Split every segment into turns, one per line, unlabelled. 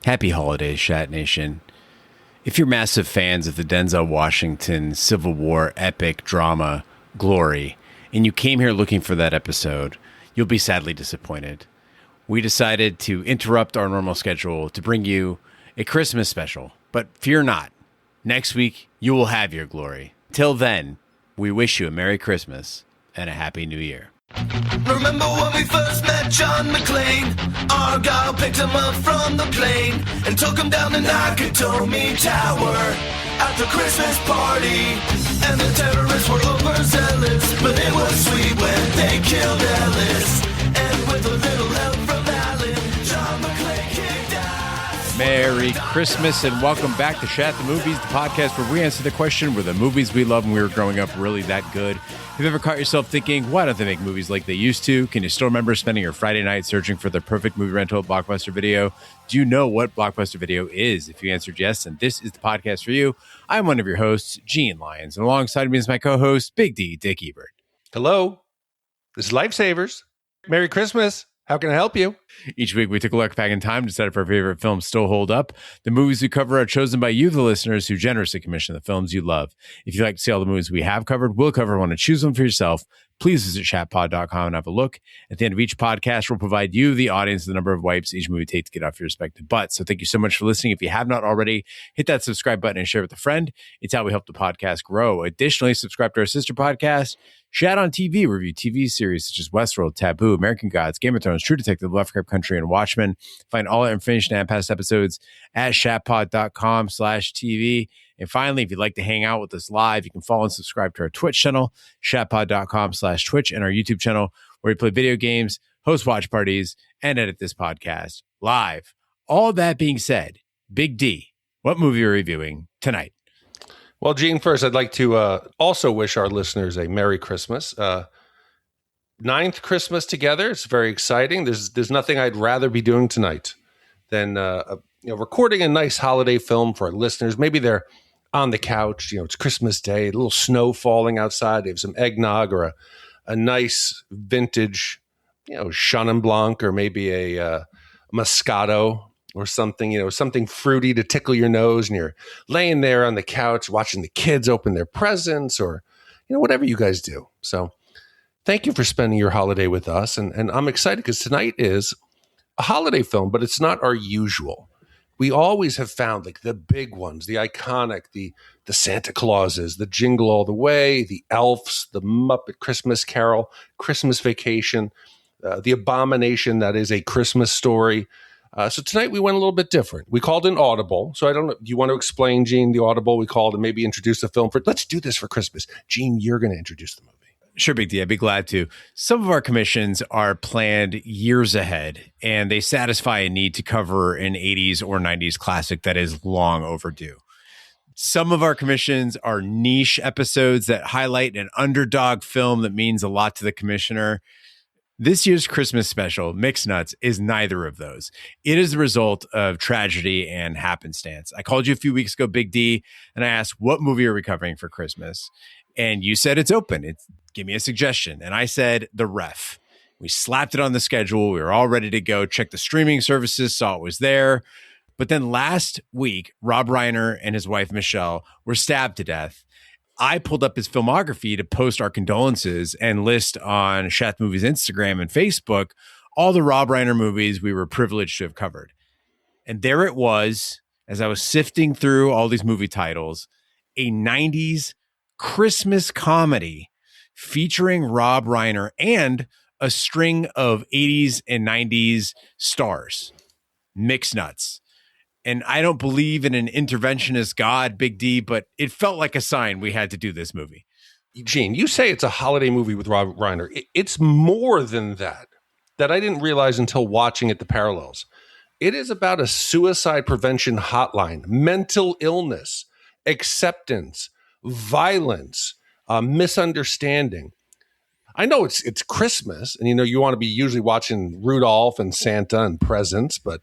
Happy holidays, Shat Nation. If you're massive fans of the Denzel Washington Civil War epic drama, Glory, and you came here looking for that episode, you'll be sadly disappointed. We decided to interrupt our normal schedule to bring you a Christmas special, but fear not. Next week, you will have your Glory. Till then, we wish you a Merry Christmas and a Happy New Year.
Remember when we first met John McClane? Argyle picked him up from the plane and took him down the Nakatomi Tower at the Christmas party. And the terrorists were overzealous, but it was sweet when they killed Ellis. And with a little help from Alan, John McClane kicked ass.
Merry Christmas and welcome back to Shat The Movies, the podcast where we answer the question, were the movies we loved when we were growing up really that good? Have you ever caught yourself thinking, why don't they make movies like they used to? Can you still remember spending your Friday night searching for the perfect movie rental at Blockbuster Video? Do you know what Blockbuster Video is? If you answered yes, then this is the podcast for you. I'm one of your hosts, Gene Lyons, and alongside me is my co-host, Big D, Dick Ebert.
Hello, this is Lifesavers. Merry Christmas. How can I help you?
Each week, we take a look back in time to decide if our favorite films still hold up. The movies we cover are chosen by you, the listeners, who generously commission the films you love. If you'd like to see all the movies we have covered, we'll cover one and choose one for yourself. Please visit chatpod.com and have a look. At the end of each podcast, we'll provide you, the audience, the number of wipes each movie takes to get off your respective butts. So thank you so much for listening. If you have not already, hit that subscribe button and share with a friend. It's how we help the podcast grow. Additionally, subscribe to our sister podcast, Shat on TV, review TV series such as Westworld, Taboo, American Gods, Game of Thrones, True Detective, Lovecraft Country, and Watchmen. Find all our information and past episodes at shatpod.com/TV. And finally, if you'd like to hang out with us live, you can follow and subscribe to our Twitch channel, shatpod.com/Twitch, and our YouTube channel, where we play video games, host watch parties, and edit this podcast live. All that being said, Big D, what movie are we reviewing tonight?
Well, Gene, first, I'd like to also wish our listeners a Merry Christmas. Ninth Christmas together. It's very exciting. There's nothing I'd rather be doing tonight than recording a nice holiday film for our listeners. Maybe they're on the couch. It's Christmas Day, a little snow falling outside. They have some eggnog or a nice vintage, Chenin Blanc or maybe a Moscato or something, something fruity to tickle your nose, and you're laying there on the couch watching the kids open their presents or, whatever you guys do. So thank you for spending your holiday with us. And I'm excited because tonight is a holiday film, but it's not our usual. We always have found like the big ones, the iconic, the Santa Clauses, the Jingle All the Way, the Elves, the Muppet Christmas Carol, Christmas Vacation, the abomination that is A Christmas Story. So tonight we went a little bit different. We called an audible. So I don't know. Do you want to explain, Gene, the audible we called and maybe introduce the film? Let's do this for Christmas. Gene, you're going to introduce the movie.
Sure, Big D. I'd be glad to. Some of our commissions are planned years ahead, and they satisfy a need to cover an 80s or 90s classic that is long overdue. Some of our commissions are niche episodes that highlight an underdog film that means a lot to the commissioner. This year's Christmas special, Mixed Nuts, is neither of those. It is the result of tragedy and happenstance. I called you a few weeks ago, Big D, and I asked, what movie are we covering for Christmas? And you said it's open. Give me a suggestion. And I said, The Ref. We slapped it on the schedule. We were all ready to go. Checked the streaming services, saw it was there. But then last week, Rob Reiner and his wife, Michelle, were stabbed to death. I pulled up his filmography to post our condolences and list on Shat The Movies Instagram and Facebook all the Rob Reiner movies we were privileged to have covered. And there it was, as I was sifting through all these movie titles, a 90s Christmas comedy featuring Rob Reiner and a string of 80s and 90s stars, Mixed Nuts. And I don't believe in an interventionist God, Big D, but it felt like a sign we had to do this movie.
Gene, you say it's a holiday movie with Rob Reiner. It's more than that I didn't realize until watching it, the parallels. It is about a suicide prevention hotline, mental illness, acceptance, violence, misunderstanding. I know it's Christmas, and you want to be usually watching Rudolph and Santa and presents, but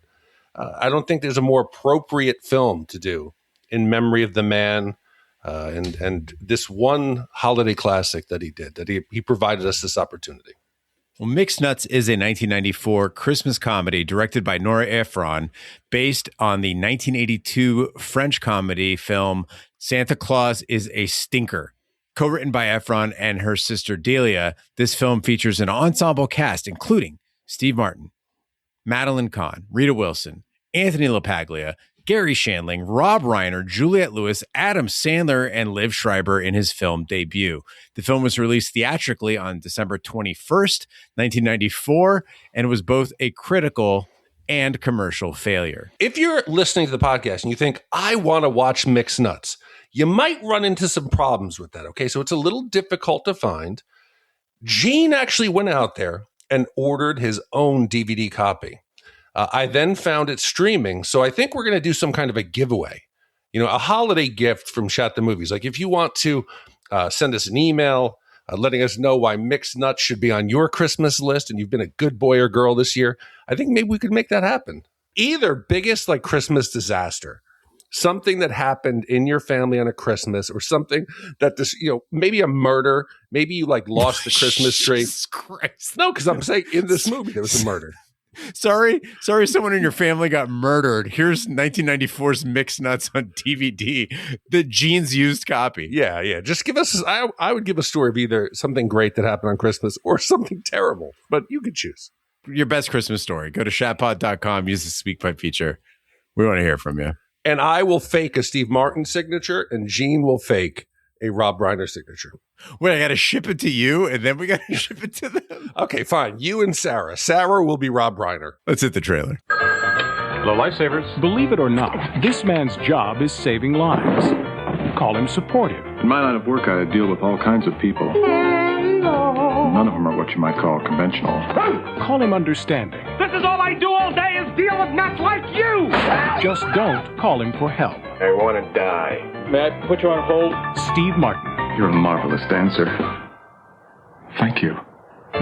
I don't think there's a more appropriate film to do in memory of the man and this one holiday classic that he did, that he provided us this opportunity.
Well, Mixed Nuts is a 1994 Christmas comedy directed by Nora Ephron, based on the 1982 French comedy film Santa Claus is a Stinker. Co-written by Ephron and her sister Delia, this film features an ensemble cast including Steve Martin, Madeline Kahn, Rita Wilson, Anthony LaPaglia, Gary Shandling, Rob Reiner, Juliette Lewis, Adam Sandler, and Liev Schreiber in his film debut. The film was released theatrically on December 21st, 1994, and was both a critical and commercial failure.
If you're listening to the podcast and you think, I want to watch Mixed Nuts, you might run into some problems with that, okay? So it's a little difficult to find. Gene actually went out there and ordered his own DVD copy. I then found it streaming, so I think we're going to do some kind of a giveaway, a holiday gift from Shat The Movies. Like if you want to send us an email letting us know why Mixed Nuts should be on your Christmas list and you've been a good boy or girl this year, I think maybe we could make that happen. Either biggest like Christmas disaster, something that happened in your family on a Christmas, or something that this, maybe a murder, maybe you like lost the Christmas tree.
Jesus Christ.
No, because I'm saying in this movie there was a murder.
Sorry, someone in your family got murdered. Here's 1994's Mixed Nuts on DVD, the Gene's used copy.
Yeah. Just give us, I would give a story of either something great that happened on Christmas or something terrible, but you could choose.
Your best Christmas story. Go to shatpod.com, use the SpeakPipe feature. We want to hear from you.
And I will fake a Steve Martin signature, and Gene will fake a Rob Reiner signature.
Wait, I got to ship it to you, and then we got to ship it to them?
Okay, fine. You and Sarah. Sarah will be Rob Reiner.
Let's hit the trailer.
Hello, lifesavers. Believe it or not, this man's job is saving lives. Call him supportive.
In my line of work, I deal with all kinds of people. None of them are what you might call conventional.
Call him understanding.
This is all I do all day is deal with nuts like you!
Just don't call him for help.
I want to die.
May I put you on hold?
Steve Martin.
You're a marvelous dancer. Thank you.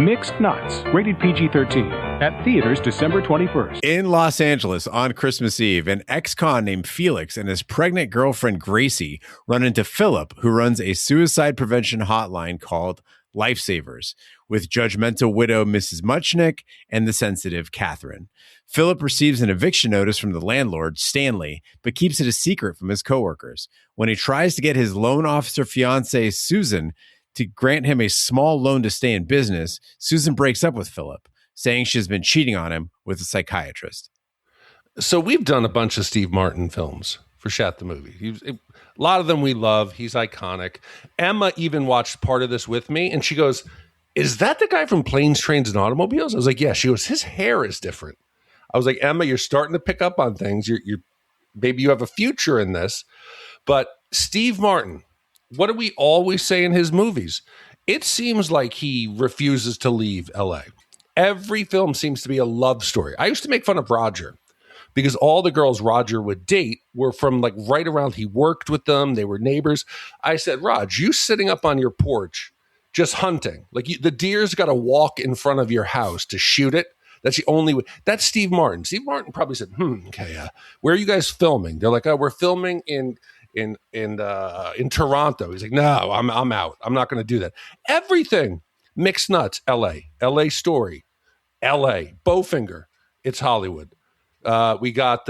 Mixed Nuts, rated PG-13, at theaters December 21st.
In Los Angeles on Christmas Eve, an ex-con named Felix and his pregnant girlfriend Gracie run into Philip, who runs a suicide prevention hotline called Lifesavers, with judgmental widow Mrs. Muchnick and the sensitive Catherine. Philip receives an eviction notice from the landlord, Stanley, but keeps it a secret from his coworkers. When he tries to get his loan officer fiancée, Susan, to grant him a small loan to stay in business, Susan breaks up with Philip, saying she's been cheating on him with a psychiatrist.
So we've done a bunch of Steve Martin films for Shat the Movie. A lot of them we love. He's iconic. Emma even watched part of this with me, and she goes, is that the guy from Planes, Trains, and Automobiles? I was like, yeah. She goes, his hair is different. I was like, Emma, you're starting to pick up on things. You're maybe you have a future in this. But Steve Martin, what do we always say in his movies? It seems like he refuses to leave LA. Every film seems to be a love story. I used to make fun of Roger because all the girls Roger would date were from like right around, he worked with them. They were neighbors. I said, Rog, you sitting up on your porch, just hunting. Like the deer's got to walk in front of your house to shoot it. That's the only way. That's Steve Martin. Steve Martin probably said, okay, where are you guys filming? They're like, oh, we're filming in Toronto. He's like, no, I'm out. I'm not going to do that. Everything. Mixed Nuts, LA Story, LA, Bowfinger. It's Hollywood. We got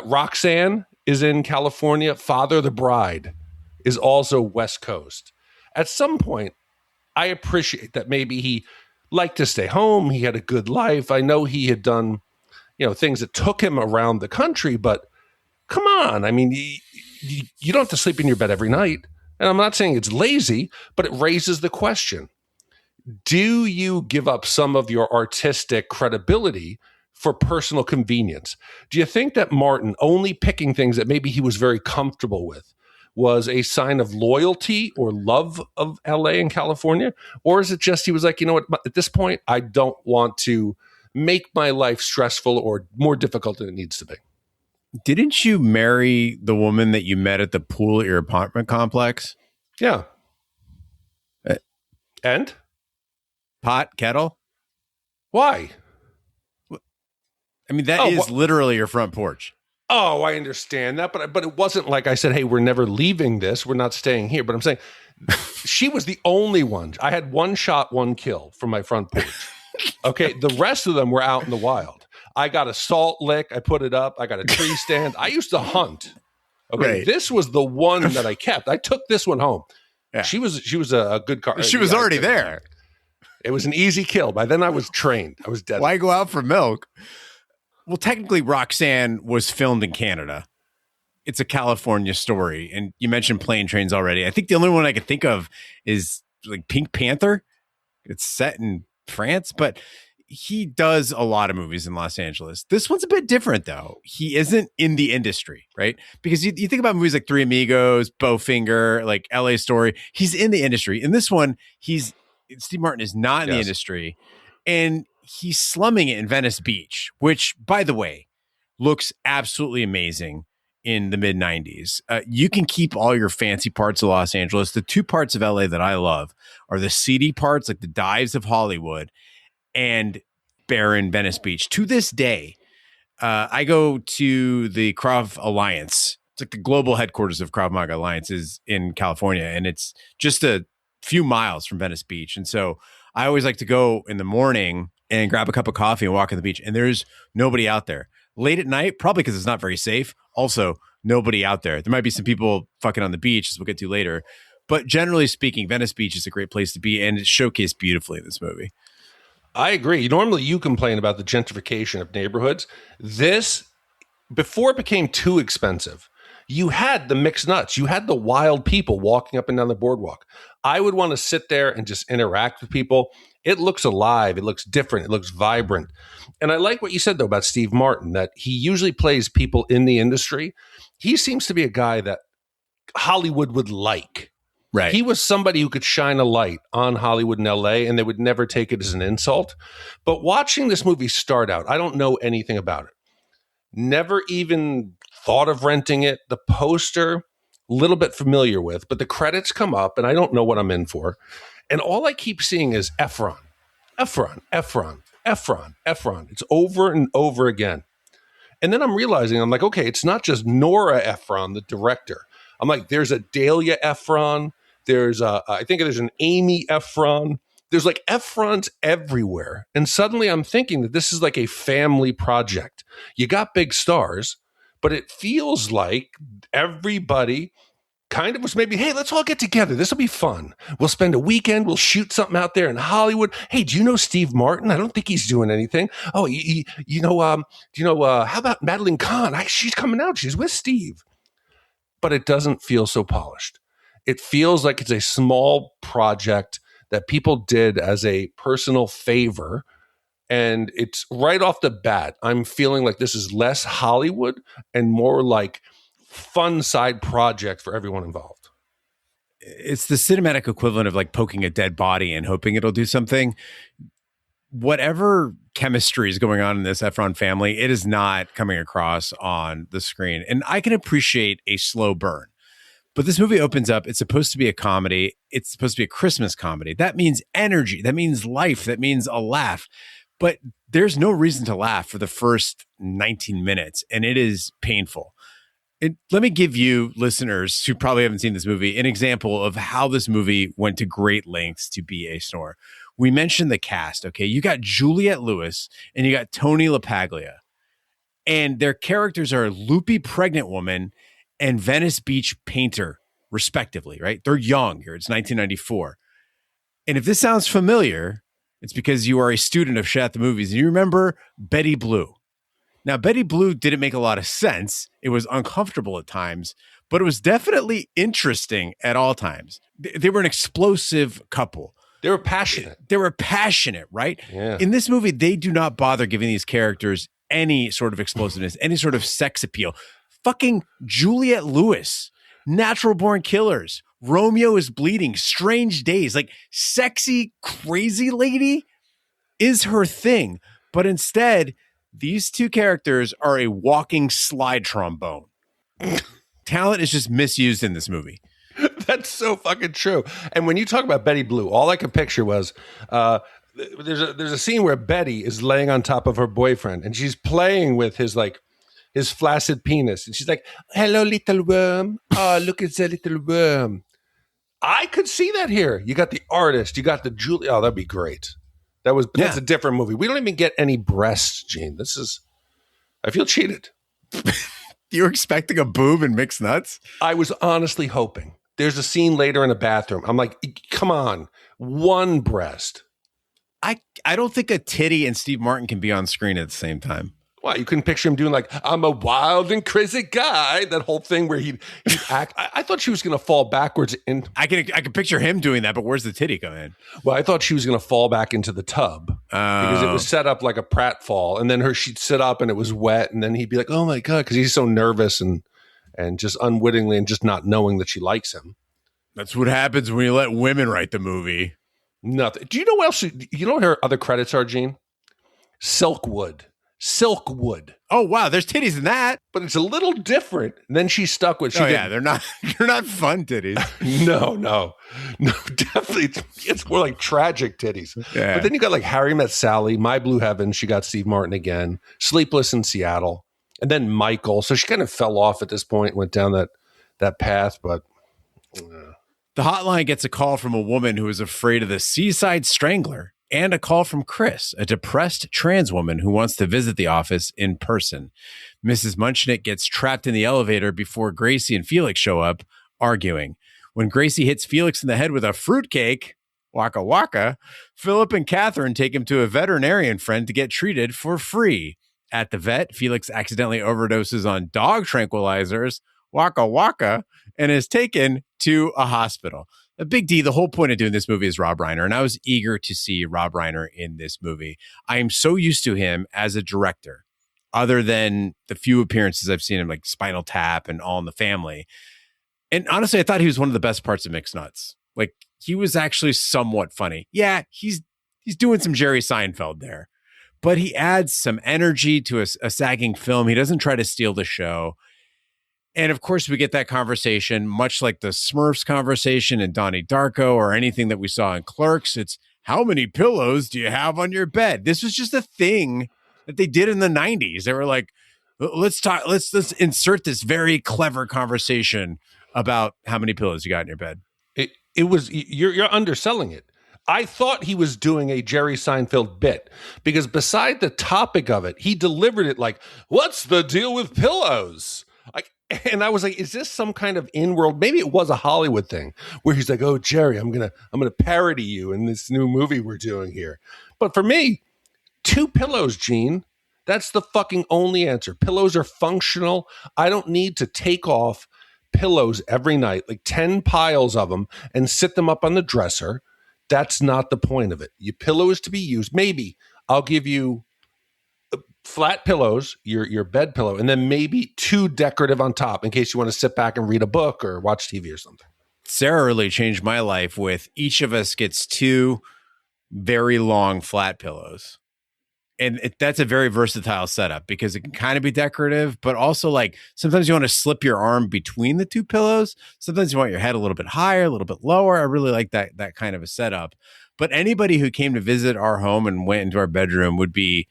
Roxanne is in California. Father the Bride is also West Coast. At some point, I appreciate that maybe he liked to stay home. He had a good life. I know he had done, things that took him around the country, but come on. I mean, you don't have to sleep in your bed every night. And I'm not saying it's lazy, but it raises the question. Do you give up some of your artistic credibility for personal convenience? Do you think that Martin only picking things that maybe he was very comfortable with was a sign of loyalty or love of LA and California? Or is it just he was like, you know what, at this point, I don't want to make my life stressful or more difficult than it needs to be?
Didn't you marry the woman that you met at the pool at your apartment complex?
Yeah. And?
Pot, kettle?
Why?
I mean, that is literally your front porch.
Oh, I understand that, but it wasn't like I said, hey, we're never leaving this. We're not staying here. But I'm saying She was the only one. I had one shot, one kill from my front porch. Okay, the rest of them were out in the wild. I got a salt lick. I put it up. I got a tree stand. I used to hunt. Okay,
Right.
This was the one that I kept. I took this one home.
Yeah.
She was a good car.
She was already there.
It was an easy kill. By then I was trained. I was dead.
Why go out for milk? Well, technically, Roxanne was filmed in Canada. It's a California story. And you mentioned plane trains already. I think the only one I could think of is like Pink Panther. It's set in France, but he does a lot of movies in Los Angeles. This one's a bit different, though. He isn't in the industry, right? Because you think about movies like Three Amigos, Bowfinger, like LA Story. He's in the industry. In this one, Steve Martin is not in the industry. And he's slumming it in Venice Beach, which, by the way, looks absolutely amazing in the mid 90s. You can keep all your fancy parts of Los Angeles. The two parts of LA that I love are the seedy parts, like the dives of Hollywood, and barren Venice Beach. To this day, I go to the Krav Alliance. It's like the global headquarters of Krav Maga Alliance is in California, and it's just a few miles from Venice Beach. And so I always like to go in the morning and grab a cup of coffee and walk on the beach, and there's nobody out there. Late at night, probably because it's not very safe. Also, nobody out there. There might be some people fucking on the beach, as we'll get to later. But generally speaking, Venice Beach is a great place to be, and it's showcased beautifully in this movie.
I agree. Normally you complain about the gentrification of neighborhoods. This, before it became too expensive, you had the mixed nuts. You had the wild people walking up and down the boardwalk. I would want to sit there and just interact with people. It looks alive. It looks different. It looks vibrant. And I like what you said, though, about Steve Martin, that he usually plays people in the industry. He seems to be a guy that Hollywood would like.
Right.
He was somebody who could shine a light on Hollywood and LA, and they would never take it as an insult. But watching this movie start out, I don't know anything about it. Never even thought of renting it. The poster, a little bit familiar with, but the credits come up, and I don't know what I'm in for. And all I keep seeing is Ephron. It's over and over again. And then I'm realizing, I'm like, okay, it's not just Nora Ephron, the director. I'm like, there's a Dahlia Ephron. I think there's an Amy Ephron. There's like Ephrons everywhere. And suddenly I'm thinking that this is like a family project. You got big stars, but it feels like everybody kind of was maybe, hey, let's all get together. This will be fun. We'll spend a weekend. We'll shoot something out there in Hollywood. Hey, do you know Steve Martin? I don't think he's doing anything. Oh, how about Madeline Kahn? She's coming out. She's with Steve. But it doesn't feel so polished. It feels like it's a small project that people did as a personal favor. And it's right off the bat, I'm feeling like this is less Hollywood and more like fun side project for everyone involved.
It's the cinematic equivalent of like poking a dead body and hoping it'll do something. Whatever chemistry is going on in this Ephron family, it is not coming across on the screen. And I can appreciate a slow burn. But this movie opens up. It's supposed to be a comedy. It's supposed to be a Christmas comedy. That means energy. That means life. That means a laugh. But there's no reason to laugh for the first 19 minutes. And it is painful. Let me give you listeners who probably haven't seen this movie an example of how this movie went to great lengths to be a snore. We mentioned the cast, okay? You got Juliette Lewis and you got Tony LaPaglia. And their characters are a loopy pregnant woman and Venice Beach painter, respectively, right? They're young here. It's 1994. And if this sounds familiar, it's because you are a student of Shat The Movies and you remember Betty Blue. Now, Betty Blue didn't make a lot of sense. It was uncomfortable at times, but it was definitely interesting at all times. They were an explosive couple.
They were passionate.
They were passionate, right?
Yeah.
In this movie, they do not bother giving these characters any sort of explosiveness, any sort of sex appeal. Fucking Juliette Lewis, Natural Born Killers, Romeo is Bleeding, Strange Days, like sexy, crazy lady is her thing. But instead, these two characters are a walking slide trombone. Talent is just misused in this movie.
That's so fucking true. And when you talk about Betty Blue, all I could picture was there's a scene where Betty is laying on top of her boyfriend and she's playing with his flaccid penis. And she's like, hello, little worm. Oh, look at the little worm. I could see that here. You got the artist. You got the Julie. Oh, that'd be great. That's a different movie. We don't even get any breasts, Gene. I feel cheated.
You're expecting a boob and mixed nuts?
I was honestly hoping. There's a scene later in a bathroom. I'm like, come on, one breast.
I don't think a titty and Steve Martin can be on screen at the same time.
Well, you couldn't picture him doing like, I'm a wild and crazy guy. That whole thing where he'd act. I thought she was going to fall backwards.
I can picture him doing that, but where's the titty come in?
Well, I thought she was going to fall back into the tub because it was set up like a pratfall. And then she'd sit up and it was wet. And then he'd be like, oh my God, because he's so nervous and just unwittingly and just not knowing that she likes him.
That's what happens when you let women write the movie.
Nothing. Do you know what else? You know what her other credits are, Gene? Silkwood.
Oh wow, there's titties in that,
but it's a little different. And then she's stuck with.
They're not fun titties.
No, definitely. It's more like tragic titties.
Yeah.
But then you got like Harry Met Sally, My Blue Heaven. She got Steve Martin again. Sleepless in Seattle, and then Michael. So she kind of fell off at this point, went down that path. But
the hotline gets a call from a woman who is afraid of the Seaside Strangler. And a call from Chris, a depressed trans woman who wants to visit the office in person. Mrs. Munchnick gets trapped in the elevator before Gracie and Felix show up, arguing. When Gracie hits Felix in the head with a fruitcake, waka waka, Philip and Catherine take him to a veterinarian friend to get treated for free. At the vet, Felix accidentally overdoses on dog tranquilizers, waka waka, and is taken to a hospital. A big D, the whole point of doing this movie is Rob Reiner, and I was eager to see Rob Reiner in this movie. I am so used to him as a director, other than the few appearances I've seen him, like Spinal Tap and All in the Family. And honestly, I thought he was one of the best parts of Mixed Nuts. Like, he was actually somewhat funny. Yeah, he's doing some Jerry Seinfeld there, but he adds some energy to a sagging film. He doesn't try to steal the show. And of course, we get that conversation, much like the Smurfs conversation in Donnie Darko or anything that we saw in Clerks. It's, how many pillows do you have on your bed? This was just a thing that they did in the 90s. They were like, let's insert this very clever conversation about how many pillows you got in your bed.
It was, you're underselling it. I thought he was doing a Jerry Seinfeld bit because beside the topic of it, he delivered it like, what's the deal with pillows? And I was like, is this some kind of in-world? Maybe it was a Hollywood thing where he's like, oh, Jerry, I'm gonna parody you in this new movie we're doing here. But for me, 2 pillows, Gene, that's the fucking only answer. Pillows are functional. I don't need to take off pillows every night, like 10 piles of them, and sit them up on the dresser. That's not the point of it. Your pillow is to be used. Maybe I'll give you flat pillows, your bed pillow, and then maybe 2 decorative on top in case you want to sit back and read a book or watch TV or something.
Sarah really changed my life with each of us gets 2 very long flat pillows. And that's a very versatile setup because it can kind of be decorative, but also like sometimes you want to slip your arm between the 2 pillows. Sometimes you want your head a little bit higher, a little bit lower. I really like that kind of a setup. But anybody who came to visit our home and went into our bedroom would be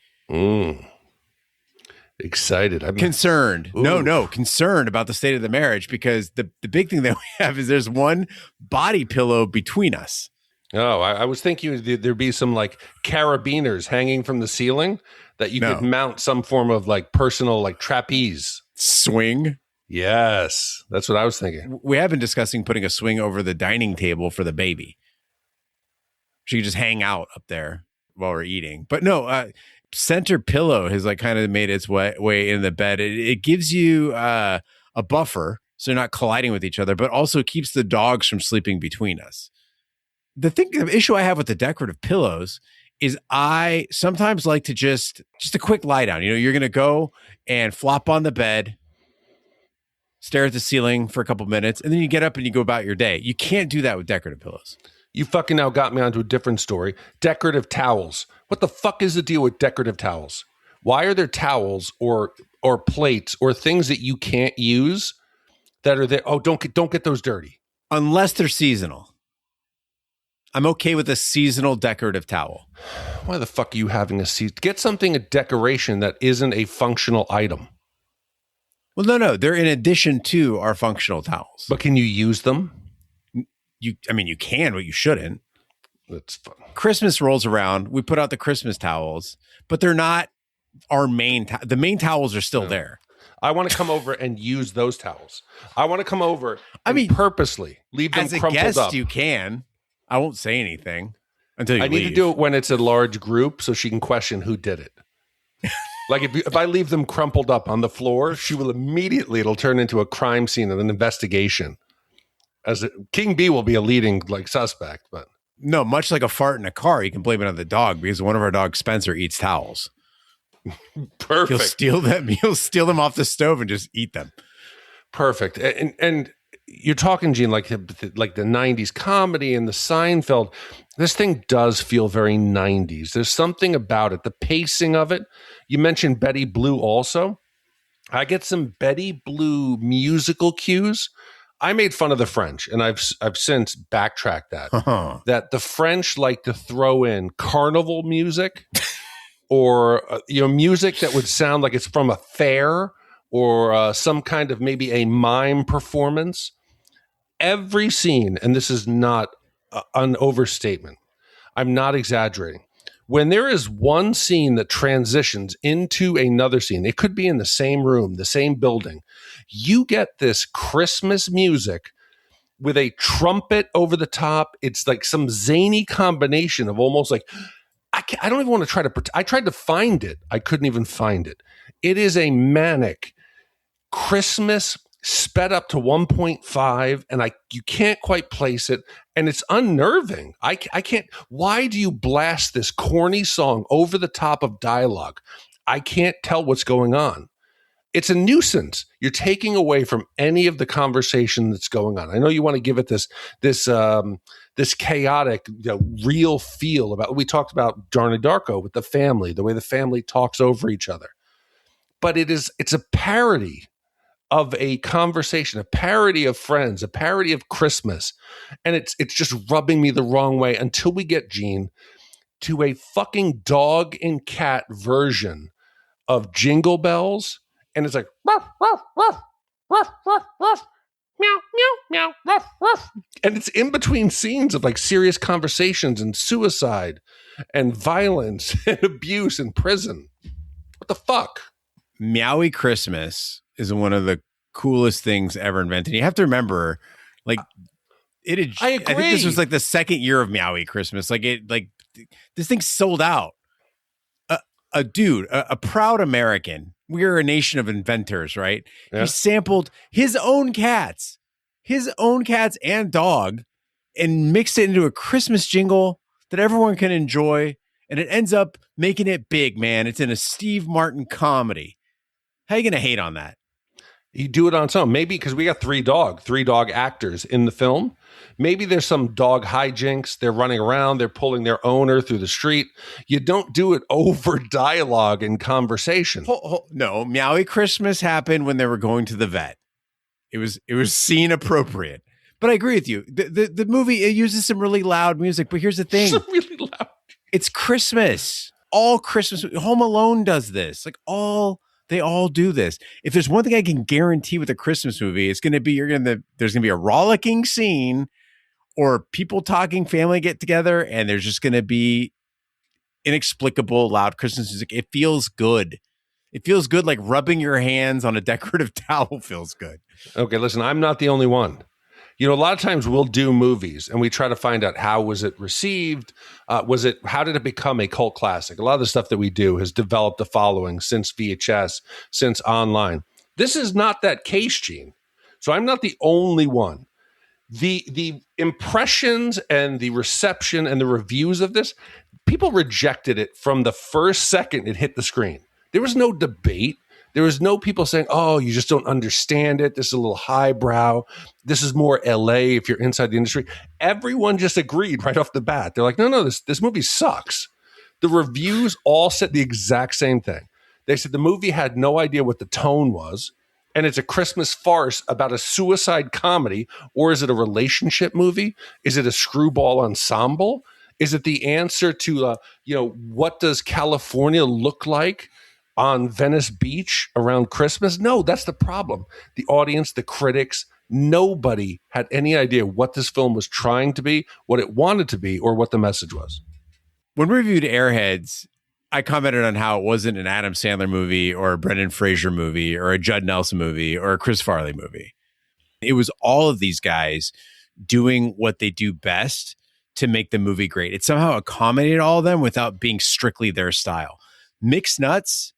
excited. I'm
concerned. No, concerned about the state of the marriage because the big thing that we have is there's one body pillow between us.
Oh, I was thinking there'd be some like carabiners hanging from the ceiling that you could mount some form of like personal like trapeze
swing.
Yes, that's what I was thinking.
We have been discussing putting a swing over the dining table for the baby. She could just hang out up there while we're eating. But no, center pillow has like kind of made its way in the bed. It gives you a buffer so you're not colliding with each other, but also keeps the dogs from sleeping between us. The issue I have with the decorative pillows is I sometimes like to just a quick lie down. You know, you're going to go and flop on the bed, stare at the ceiling for a couple minutes, and then you get up and you go about your day. You can't do that with decorative pillows.
You fucking now got me onto a different story. Decorative towels. What the fuck is the deal with decorative towels? Why are there towels or plates or things that you can't use that are there? Oh, don't get those dirty.
Unless they're seasonal. I'm okay with a seasonal decorative towel.
Why the fuck are you having get something a decoration that isn't a functional item?
Well, no, they're in addition to our functional towels.
But can you use them?
you can, but you shouldn't.
That's fun.
Christmas rolls around. We put out the Christmas towels, but they're not our main. The main towels are still there.
I want to come over and use those towels. I want to come over. Purposely leave them
as a
crumpled
guest,
up.
you can. I won't say anything until you
I need to do it when it's a large group, so she can question who did it. Like if I leave them crumpled up on the floor, she will immediately. It'll turn into a crime scene and an investigation. King B will be a leading suspect, but
no, much like a fart in a car, you can blame it on the dog because one of our dogs, Spencer, eats towels.
Perfect.
He'll steal them. He'll steal them off the stove and just eat them.
Perfect. And you're talking, Gene, like the 90s comedy and the Seinfeld. This thing does feel very 90s. There's something about it. The pacing of it. You mentioned Betty Blue also. I get some Betty Blue musical cues. I made fun of the French, and I've since backtracked that. That the French like to throw in carnival music or music that would sound like it's from a fair or some kind of maybe a mime performance. Every scene, and this is not an overstatement, I'm not exaggerating. When there is one scene that transitions into another scene, it could be in the same room, the same building, you get this Christmas music with a trumpet over the top. It's like some zany combination of almost like, I don't even want to try to, I tried to find it. I couldn't even find it. It is a manic Christmas sped up to 1.5 and you can't quite place it, and it's unnerving. I can't. Why do you blast this corny song over the top of dialogue? I can't tell what's going on. It's a nuisance. You're taking away from any of the conversation that's going on. I know you want to give it this chaotic, real feel about. We talked about Darnie Darko with the family, the way the family talks over each other, but it's a parody of a conversation, a parody of Friends, a parody of Christmas. And it's just rubbing me the wrong way until we get, Gene, to a fucking dog and cat version of Jingle Bells. And it's like, ruff, ruff, ruff, ruff, ruff, ruff, meow, meow, meow, ruff, ruff. And it's in between scenes of serious conversations and suicide and violence and abuse and prison. What the fuck?
Meowy Christmas is one of the coolest things ever invented. You have to remember, I agree. I think this was the second year of Meowy Christmas. This thing sold out. A dude, a proud American. We are a nation of inventors, right? Yeah. He sampled his own cats and dog, and mixed it into a Christmas jingle that everyone can enjoy. And it ends up making it big, man. It's in a Steve Martin comedy. How are you going to hate on that?
You do it on its own. Maybe because we got three dog actors in the film. Maybe there's some dog hijinks. They're running around. They're pulling their owner through the street. You don't do it over dialogue and conversation.
No, Meowy Christmas happened when they were going to the vet. It was scene appropriate. But I agree with you. The movie, it uses some really loud music. But here's the thing.
Really loud.
It's Christmas. All Christmas. Home Alone does this. They all do this. If there's one thing I can guarantee with a Christmas movie, it's going to be there's going to be a rollicking scene or people talking, family get together, and there's just going to be inexplicable loud Christmas music. It feels good. It feels good, like rubbing your hands on a decorative towel feels good.
Okay, listen, I'm not the only one. A lot of times we'll do movies and we try to find out how was it received? How did it become a cult classic? A lot of the stuff that we do has developed a following since VHS, since online. This is not that case, Gene. So I'm not the only one. The impressions and the reception and the reviews of this, people rejected it from the first second it hit the screen. There was no debate. There was no people saying, oh, you just don't understand it. This is a little highbrow. This is more LA if you're inside the industry. Everyone just agreed right off the bat. They're like, no, this movie sucks. The reviews all said the exact same thing. They said the movie had no idea what the tone was, and it's a Christmas farce about a suicide comedy, or is it a relationship movie? Is it a screwball ensemble? Is it the answer to, what does California look like on Venice Beach around Christmas? No, that's the problem. The audience, the critics Nobody had any idea what this film was trying to be, what it wanted to be, or what the message was.
When we reviewed Airheads, I commented on how it wasn't an Adam Sandler movie or a Brendan Fraser movie or a Judd Nelson movie or a Chris Farley movie. It was all of these guys doing what they do best to make the movie great. It somehow accommodated all of them without being strictly their style. Mixed Nuts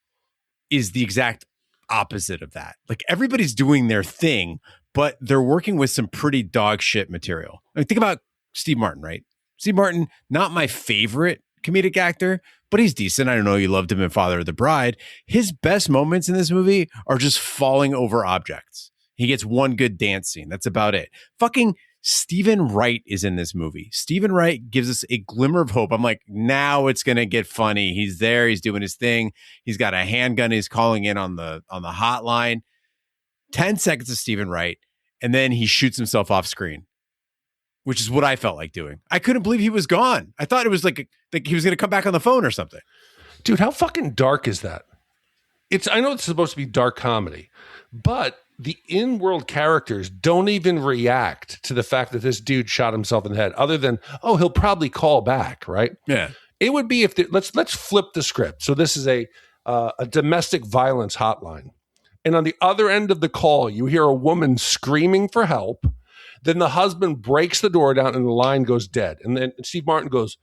is the exact opposite of that. Like, everybody's doing their thing, but they're working with some pretty dog shit material. I mean, think about Steve Martin, right? Steve Martin, not my favorite comedic actor, but he's decent. I don't know, you loved him in Father of the Bride. His best moments in this movie are just falling over objects. He gets one good dance scene. That's about it. Fucking Stephen Wright is in this movie. Stephen Wright gives us a glimmer of hope. I'm like, now it's going to get funny. He's there. He's doing his thing. He's got a handgun. He's calling in on the hotline. 10 seconds of Stephen Wright, and then he shoots himself off screen, which is what I felt like doing. I couldn't believe he was gone. I thought it was like he was going to come back on the phone or something.
Dude, how fucking dark is that? I know it's supposed to be dark comedy, but the in-world characters don't even react to the fact that this dude shot himself in the head, other than, oh, he'll probably call back, right?
Yeah.
It would be if let's flip the script. So this is a domestic violence hotline. And on the other end of the call, you hear a woman screaming for help. Then the husband breaks the door down and the line goes dead. And then Steve Martin goes,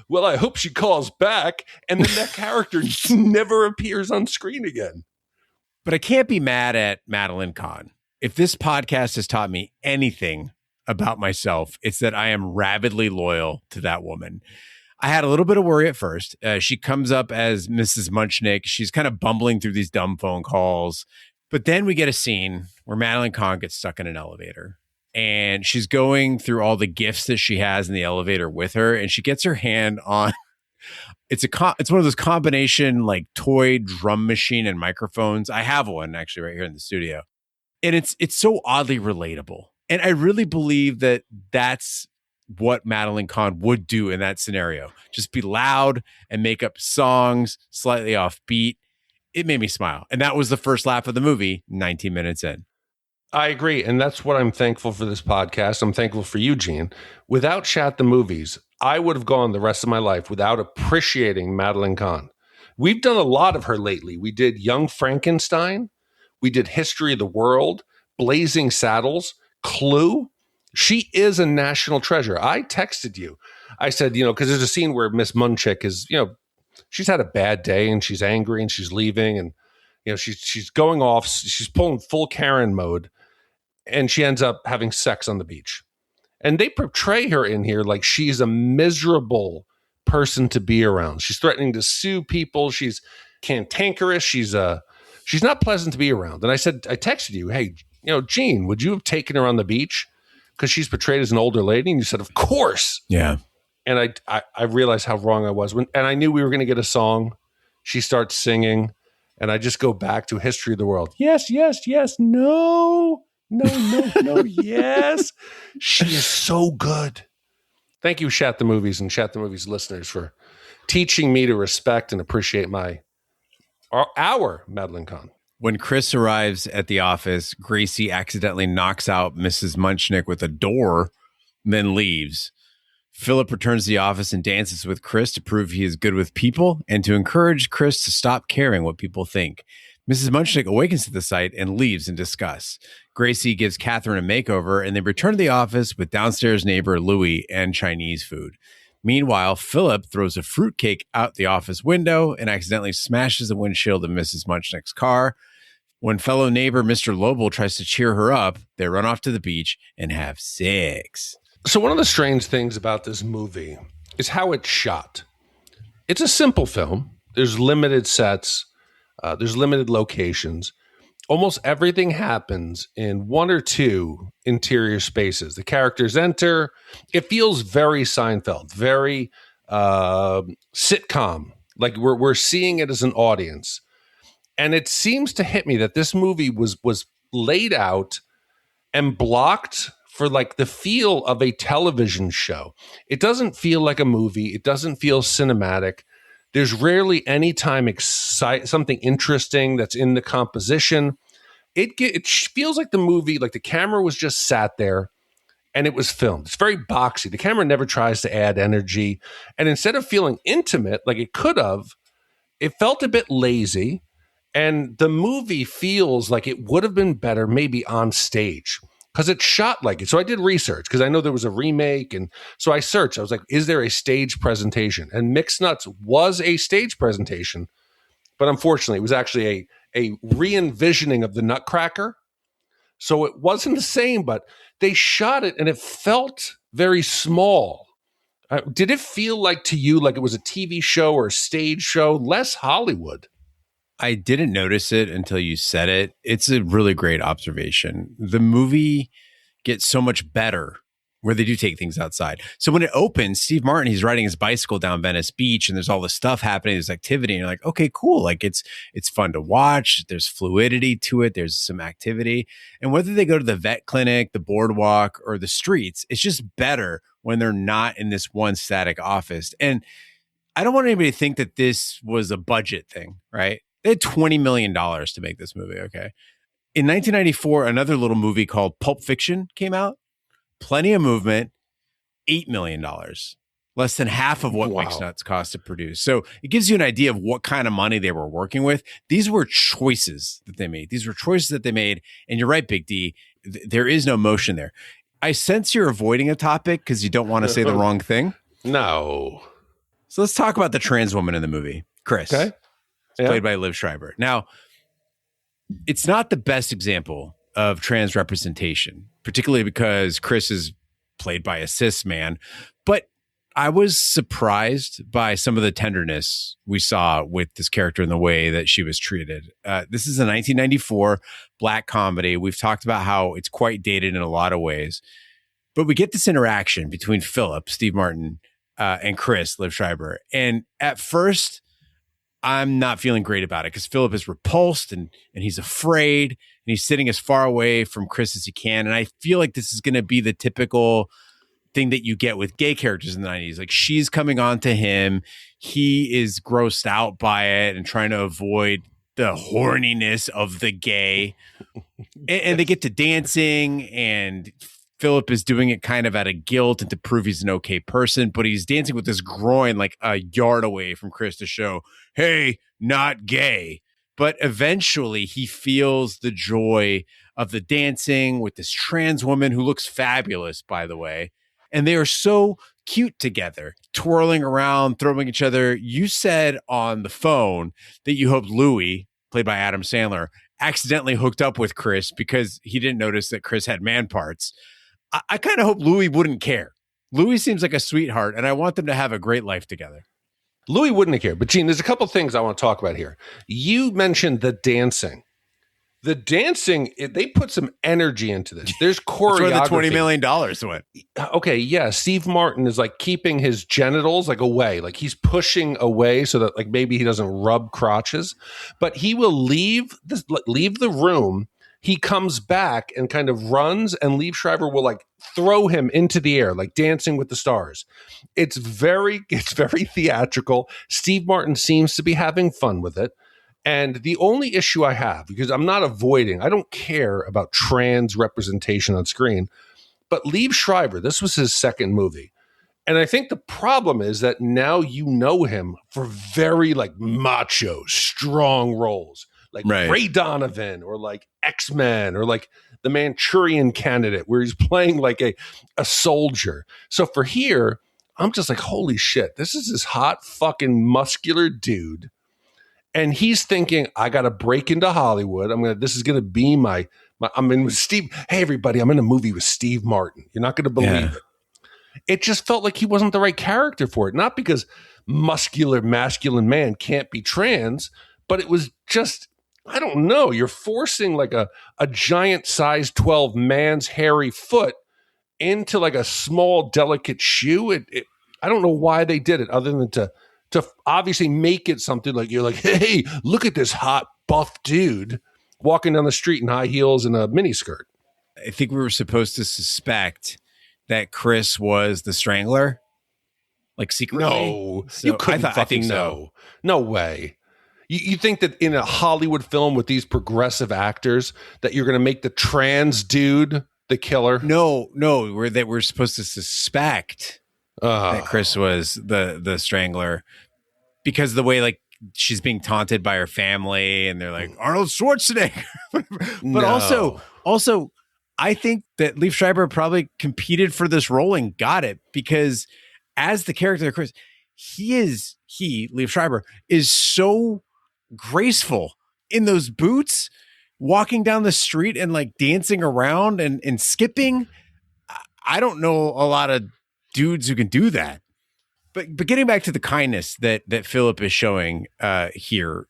well, I hope she calls back. And then that character never appears on screen again.
But I can't be mad at Madeline Kahn. If this podcast has taught me anything about myself, it's that I am rabidly loyal to that woman. I had a little bit of worry at first. She comes up as Mrs. Munchnick. She's kind of bumbling through these dumb phone calls. But then we get a scene where Madeline Kahn gets stuck in an elevator. And she's going through all the gifts that she has in the elevator with her. And she gets her hand on... It's one of those combination like toy drum machine and microphones. I have one actually right here in the studio. And it's so oddly relatable. And I really believe that that's what Madeline Kahn would do in that scenario. Just be loud and make up songs slightly offbeat. It made me smile. And that was the first laugh of the movie 19 minutes in.
I agree. And that's what I'm thankful for this podcast. I'm thankful for you, Gene. Without Shat the Movies, I would have gone the rest of my life without appreciating Madeline Kahn. We've done a lot of her lately. We did Young Frankenstein. We did History of the World, Blazing Saddles, Clue. She is a national treasure. I texted you. I said, because there's a scene where Miss Munchnick is, she's had a bad day and she's angry and she's leaving and, she's going off. She's pulling full Karen mode and she ends up having sex on the beach. And they portray her in here like she's a miserable person to be around. She's threatening to sue people. She's cantankerous. She's not pleasant to be around. And I texted you, hey, Gene, would you have taken her on the beach? Because she's portrayed as an older lady. And you said, of course.
Yeah.
And I realized how wrong I was. And I knew we were going to get a song. She starts singing. And I just go back to History of the World. Yes, yes, yes. No, yes. She is so good. Thank you, Shat the Movies and Shat the Movies listeners, for teaching me to respect and appreciate our Madeline Kahn.
When Chris arrives at the office, Gracie accidentally knocks out Mrs. Munchnick with a door, then leaves. Philip returns to the office and dances with Chris to prove he is good with people and to encourage Chris to stop caring what people think. Mrs. Munchnick awakens to the sight and leaves in disgust. Gracie gives Catherine a makeover and they return to the office with downstairs neighbor Louie and Chinese food. Meanwhile, Philip throws a fruitcake out the office window and accidentally smashes the windshield of Mrs. Munchnick's car. When fellow neighbor Mr. Lobel tries to cheer her up, they run off to the beach and have sex.
So one of the strange things about this movie is how it's shot. It's a simple film. There's limited sets. There's limited locations. Almost everything happens in one or two interior spaces. The characters enter. It feels very Seinfeld, very sitcom. Like we're seeing it as an audience. And it seems to hit me that this movie was laid out and blocked for like the feel of a television show. It doesn't feel like a movie. It doesn't feel cinematic. There's rarely any time something interesting that's in the composition. it feels like the movie, like the camera was just sat there and it was filmed. It's very boxy. The camera never tries to add energy. And instead of feeling intimate like it could have, it felt a bit lazy. And the movie feels like it would have been better maybe on stage because it's shot like it. So I did research because I know there was a remake. And so I searched. I was like, is there a stage presentation? And Mixed Nuts was a stage presentation. But unfortunately, it was actually a re-envisioning of the Nutcracker. So it wasn't the same, but they shot it and it felt very small. Did it feel like to you like it was a TV show or a stage show, less Hollywood?
I didn't notice it until you said it. It's a really great observation. The movie gets so much better where they do take things outside. So when it opens, Steve Martin, he's riding his bicycle down Venice Beach and there's all this stuff happening, there's activity. And you're like, okay, cool. Like it's fun to watch. There's fluidity to it. There's some activity. And whether they go to the vet clinic, the boardwalk, or the streets, it's just better when they're not in this one static office. And I don't want anybody to think that this was a budget thing, right? They had $20 million to make this movie, okay? In 1994, another little movie called Pulp Fiction came out. Plenty of movement, $8 million. Less than half of what Mixed Nuts cost to produce. So it gives you an idea of what kind of money they were working with. These were choices that they made. And you're right, Big D, there is no motion there. I sense you're avoiding a topic because you don't want to say the wrong thing.
No.
So let's talk about the trans woman in the movie, Chris.
Okay. Yeah.
Played by Liev Schreiber. Now, it's not the best example of trans representation, particularly because Chris is played by a cis man. But I was surprised by some of the tenderness we saw with this character and the way that she was treated. This is a 1994 Black comedy. We've talked about how it's quite dated in a lot of ways. But we get this interaction between Philip, Steve Martin, and Chris, Liev Schreiber. And at first, I'm not feeling great about it because Philip is repulsed and he's afraid and he's sitting as far away from Chris as he can. And I feel like this is going to be the typical thing that you get with gay characters in the 90s. Like she's coming on to him. He is grossed out by it and trying to avoid the horniness of the gay. And they get to dancing and Philip is doing it kind of out of guilt and to prove he's an okay person, but he's dancing with his groin like a yard away from Chris to show, hey, not gay. But eventually he feels the joy of the dancing with this trans woman who looks fabulous, by the way. And they are so cute together, twirling around, throwing each other. You said on the phone that you hoped Louis, played by Adam Sandler, accidentally hooked up with Chris because he didn't notice that Chris had man parts. I kind of hope Louis wouldn't care. Louis seems like a sweetheart, and I want them to have a great life together.
Louis wouldn't care. But, Gene, there's a couple things I want to talk about here. You mentioned the dancing. The dancing, they put some energy into this. There's choreography.
That's where the $20 million went.
Okay, yeah. Steve Martin is like keeping his genitals like away. Like he's pushing away so that like maybe he doesn't rub crotches. But he will leave the room. He comes back and kind of runs, and Liev Schreiber will like throw him into the air, like Dancing with the Stars. It's very theatrical. Steve Martin seems to be having fun with it. And the only issue I have, because I don't care about trans representation on screen, but Liev Schreiber, this was his second movie. And I think the problem is that now you know him for very like macho, strong roles. Like Ray Donovan or like X-Men or like the Manchurian Candidate where he's playing like a soldier. So for here, I'm just like, holy shit, this is this hot fucking muscular dude. And he's thinking, I got to break into Hollywood. this is going to be I'm in with Steve. Hey, everybody, I'm in a movie with Steve Martin. You're not going to believe it. It just felt like he wasn't the right character for it. Not because muscular, masculine man can't be trans, but it was just, I don't know. You're forcing like a giant size 12 man's hairy foot into like a small, delicate shoe. I don't know why they did it other than to obviously make it something like you're like, hey, look at this hot, buff dude walking down the street in high heels and a miniskirt.
I think we were supposed to suspect that Chris was the strangler, like secretly.
No,
So
you couldn't
I think
fucking
so.
know. No way. You think that in a Hollywood film with these progressive actors that you're going to make the trans dude the killer?
No, we're supposed to suspect that Chris was the strangler because the way like she's being taunted by her family and they're like Arnold Schwarzenegger. But also I think that Liev Schreiber probably competed for this role and got it because as the character of Chris, Liev Schreiber is so graceful in those boots, walking down the street and like dancing around and skipping. I don't know a lot of dudes who can do that. But getting back to the kindness that Philip is showing here,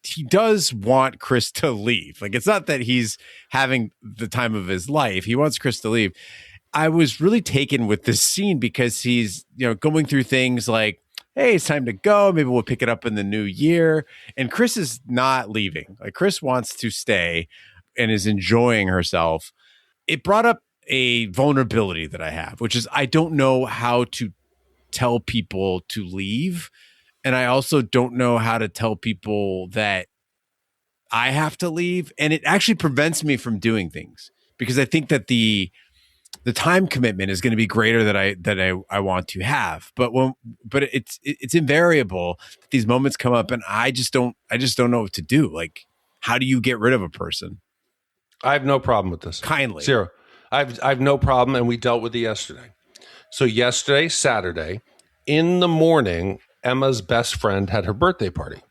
he does want Chris to leave. Like, it's not that he's having the time of his life. He wants Chris to leave. I was really taken with this scene because he's, going through things like, hey, it's time to go. Maybe we'll pick it up in the new year. And Chris is not leaving. Like, Chris wants to stay and is enjoying herself. It brought up a vulnerability that I have, which is I don't know how to tell people to leave. And I also don't know how to tell people that I have to leave. And it actually prevents me from doing things because I think that the time commitment is going to be greater than I want to have. But it's invariable that these moments come up and I just don't know what to do. Like, how do you get rid of a person?
I have no problem with this.
Kindly.
Zero. I've no problem. And we dealt with it yesterday. So yesterday, Saturday, in the morning, Emma's best friend had her birthday party.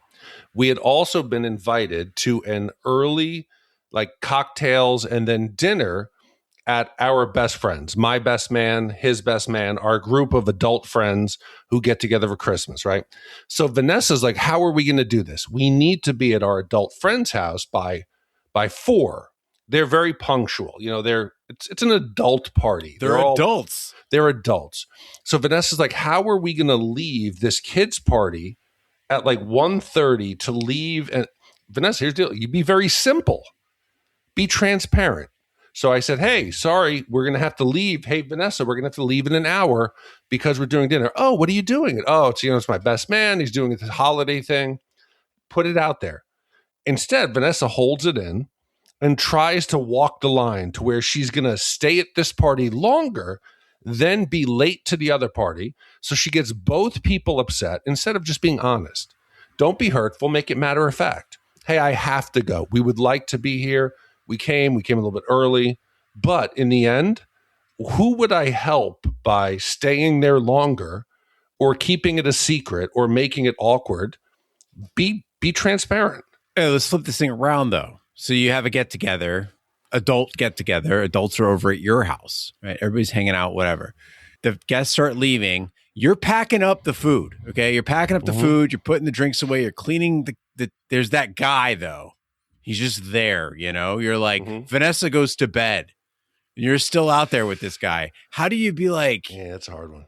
We had also been invited to an early, like, cocktails and then dinner at our best friends, my best man, his best man, our group of adult friends who get together for Christmas, right? So Vanessa's like, how are we going to do this? We need to be at our adult friend's house by 4. They're very punctual. It's an adult party.
They're adults.
They're adults. So Vanessa's like, how are we going to leave this kid's party at like 1:30 to leave? And Vanessa, here's the deal. You be very simple. Be transparent. So I said, hey, sorry, we're going to have to leave. Hey, Vanessa, we're going to have to leave in an hour because we're doing dinner. Oh, what are you doing? Oh, it's my best man. He's doing this holiday thing. Put it out there. Instead, Vanessa holds it in and tries to walk the line to where she's going to stay at this party longer, then be late to the other party. So she gets both people upset instead of just being honest. Don't be hurtful. Make it matter of fact. Hey, I have to go. We would like to be here. We came a little bit early. But in the end, who would I help by staying there longer or keeping it a secret or making it awkward? Be transparent.
Hey, let's flip this thing around, though. So you have a get-together, adult get-together. Adults are over at your house, right? Everybody's hanging out, whatever. The guests start leaving. You're packing up the food, okay? You're packing up the food. You're putting the drinks away. You're cleaning the there's that guy, though. He's just there, You're like, Vanessa goes to bed. You're still out there with this guy. How do you be like...
Yeah, that's a hard one.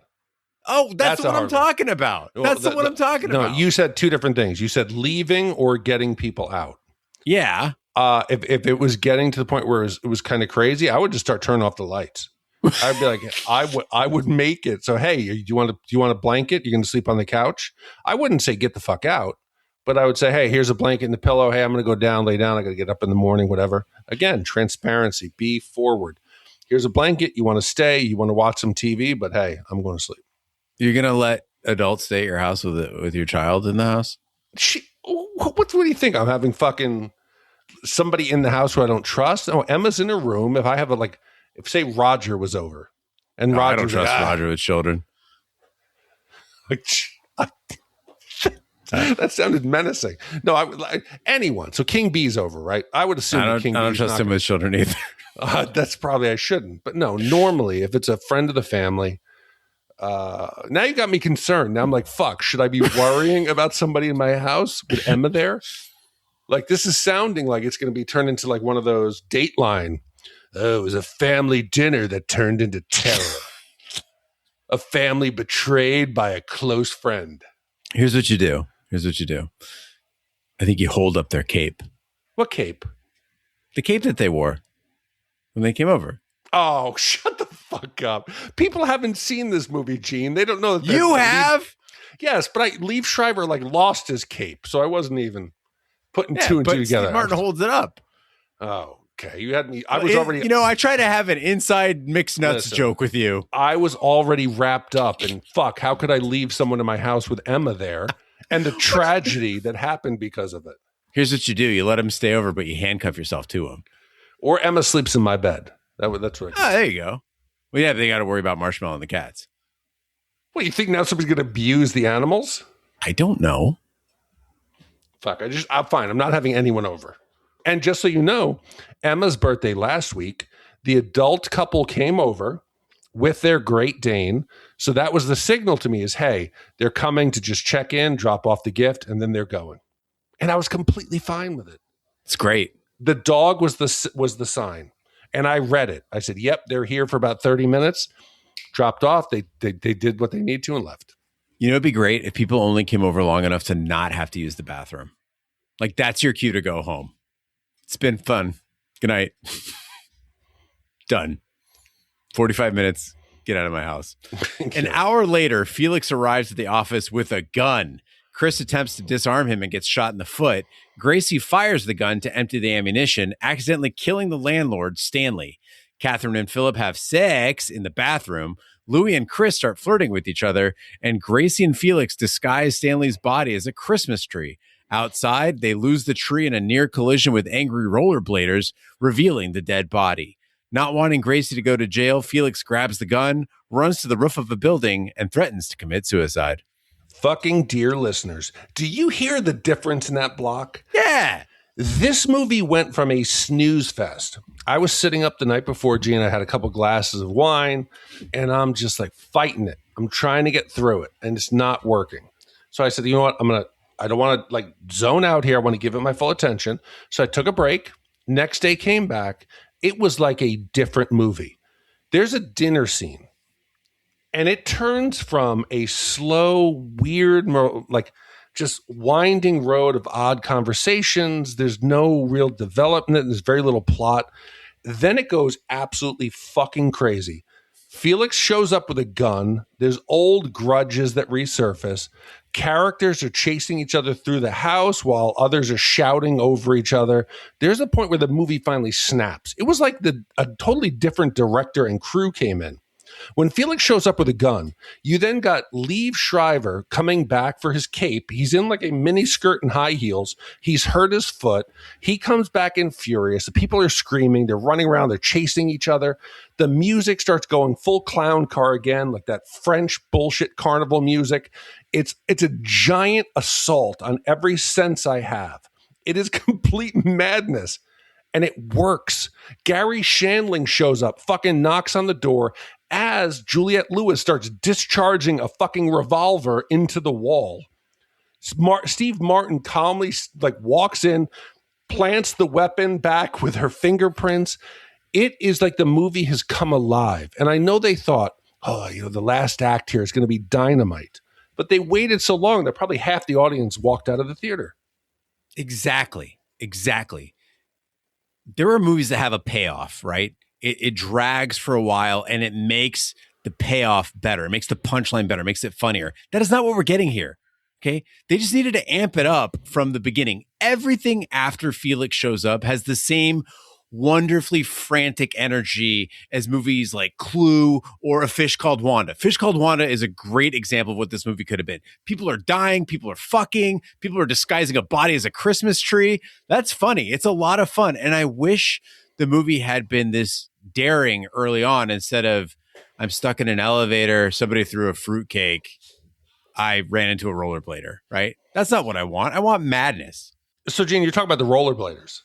Oh, that's what I'm talking about. That's the one I'm talking about.
No, you said two different things. You said leaving or getting people out.
Yeah.
If it was getting to the point where it was kind of crazy, I would just start turning off the lights. I'd be like, I would make it. So, hey, do you want a blanket? You're going to sleep on the couch? I wouldn't say get the fuck out, but I would say, hey, here's a blanket and the pillow. Hey, I'm going to go down, lay down. I got to get up in the morning, whatever. Again, transparency, be forward. Here's a blanket. You want to stay. You want to watch some TV, but hey, I'm going to sleep. You're
going to let adults stay at your house with your child in the house?
What do you think? I'm having fucking somebody in the house who I don't trust? Oh, Emma's in her room. If I have if say Roger was over and Roger,
I don't trust Roger with children.
That sounded menacing. No, I would like anyone. So King B's over, right? I would assume
I don't trust him with children either.
That's probably I shouldn't. But no, normally if it's a friend of the family, now you got me concerned. Now I'm like, fuck, should I be worrying about somebody in my house with Emma there? Like, this is sounding like it's going to be turned into like one of those Dateline. Oh, it was a family dinner that turned into terror. A family betrayed by a close friend.
Here's what you do. I think you hold up their cape.
What cape?
The cape that they wore when they came over.
Oh, shut the fuck up. People haven't seen this movie, Gene. They don't know.
You have?
Yes, but Liev Schreiber like lost his cape, so I wasn't even putting two and two together.
Steve Martin holds it up.
Oh, okay. You had me. I was already.
You know, I try to have an inside mixed nuts joke with you.
I was already wrapped up, and fuck, how could I leave someone in my house with Emma there, and the tragedy that happened because of it?
Here's what you do: you let him stay over, but you handcuff yourself to him.
Or Emma sleeps in my bed. That's right.
Oh, there you go. Well, yeah, but they got to worry about Marshmallow and the cats.
What, you think now somebody's going to abuse the animals?
I don't know.
Fuck, I'm fine. I'm not having anyone over. And just so you know, Emma's birthday last week, the adult couple came over with their Great Dane. So that was the signal to me is, hey, they're coming to just check in, drop off the gift, and then they're going. And I was completely fine with it.
It's great.
The dog was the sign. And I read it. I said, yep, they're here for about 30 minutes. Dropped off. They did what they need to and left.
You know, it'd be great if people only came over long enough to not have to use the bathroom. Like, that's your cue to go home. It's been fun. Good night. Done. 45 minutes. Get out of my house. An hour later, Felix arrives at the office with a gun. Chris attempts to disarm him and gets shot in the foot. Gracie fires the gun to empty the ammunition, accidentally killing the landlord, Stanley. Catherine and Philip have sex in the bathroom. Louis and Chris start flirting with each other, and Gracie and Felix disguise Stanley's body as a Christmas tree. Outside, they lose the tree in a near collision with angry rollerbladers, revealing the dead body. Not wanting Gracie to go to jail, Felix grabs the gun, runs to the roof of a building, and threatens to commit suicide.
Fucking dear listeners, do you hear the difference in that block?
Yeah.
This movie went from a snooze fest. I was sitting up the night before, Gene. I had a couple glasses of wine, and I'm just like fighting it. I'm trying to get through it, and it's not working. So I said, you know what? I don't want to like zone out here. I want to give it my full attention. So I took a break. Next day came back. It was like a different movie. There's a dinner scene, and it turns from a slow, weird, like just winding road of odd conversations. There's no real development. There's very little plot. Then it goes absolutely fucking crazy. Felix shows up with a gun. There's old grudges that resurface. Characters are chasing each other through the house while others are shouting over each other. There's a point where the movie finally snaps. It was like a totally different director and crew came in. When Felix shows up with a gun, you then got Liev Schreiber coming back for his cape. He's in like a mini skirt and high heels. He's hurt his foot. He comes back in furious. The people are screaming. They're running around. They're chasing each other. The music starts going full clown car again, like that French bullshit carnival music. It's a giant assault on every sense I have. It is complete madness. And it works. Gary Shandling shows up, fucking knocks on the door as Juliette Lewis starts discharging a fucking revolver into the wall. Steve Martin calmly like walks in, plants the weapon back with her fingerprints. It is like the movie has come alive. And I know they thought, the last act here is going to be dynamite. But they waited so long that probably half the audience walked out of the theater.
Exactly. There are movies that have a payoff, right? It drags for a while and it makes the payoff better. It makes the punchline better, makes it funnier. That is not what we're getting here. Okay. They just needed to amp it up from the beginning. Everything after Felix shows up has the same wonderfully frantic energy as movies like Clue or A Fish Called Wanda. Fish Called Wanda is a great example of what this movie could have been. People are dying, people are fucking, people are disguising a body as a Christmas tree. That's funny. It's a lot of fun. And I wish the movie had been this daring early on instead of I'm stuck in an elevator, somebody threw a fruitcake, I ran into a rollerblader, right? That's not what I want. I want madness.
So, Gene, you're talking about the rollerbladers.